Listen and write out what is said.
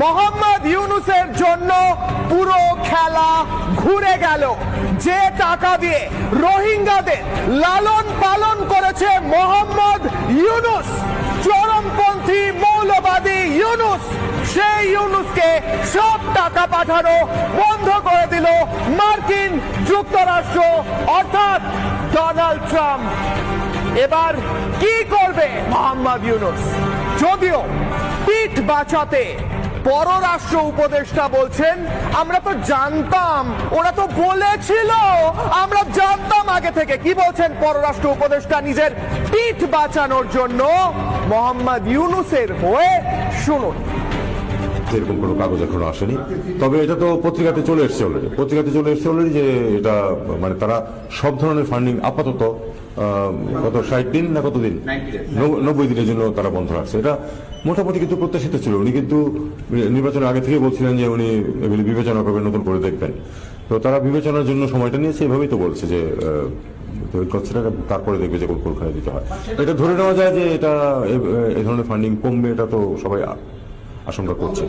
মোহাম্মদ ইউনূসের জন্য পুরো খেলা ঘুরে গেল। যে টাকা দিয়ে রোহিঙ্গাদের লালন পালন করেছে মোহাম্মদ ইউনূস, চরমপন্থী মৌলবাদী ইউনূস, সেই ইউনূসকে সব টাকা পাঠানো বন্ধ করে দিল মার্কিন যুক্তরাষ্ট্র অর্থাৎ ডোনাল্ড ট্রাম্প। এবার কি করবে মোহাম্মদ ইউনূস? যদিও পিঠ বাঁচাতে পররাষ্ট্র উপদেষ্টা বলছেন, আমরা তো জানতাম, ওরা তো বলেছিল, আমরা জানতাম আগে থেকে। কি বলছেন পররাষ্ট্র উপদেষ্টা নিজের পিঠ বাঁচানোর জন্য মোহাম্মদ ইউনূসের হয়ে? শুনুন। এরকম কোনো কাগজ এখনো আসেনি, তবে এটা তো পত্রিকাতে চলে এসছে অলরেডি যে এটা মানে তারা সব ধরনের ফান্ডিং আপাতত কত 60 দিন না কতদিন 90 দিনের জন্য তারা বন্ধ রাখছে। এটা মোটামুটি কিন্তু প্রত্যাশিত ছিল। উনি কিন্তু নির্বাচনের আগে থেকে বলছিলেন যে উনি এগুলি বিবেচনা করবেন, নতুন করে দেখবেন। তো তারা বিবেচনার জন্য সময়টা নিয়েছে, এভাবেই তো বলছে যে তারপরে দেখবে যে কোনখানে দিতে হয়। এটা ধরে নেওয়া যায় যে এটা এই ধরনের ফান্ডিং কমবে, এটা তো সবাই আশঙ্কা করছে।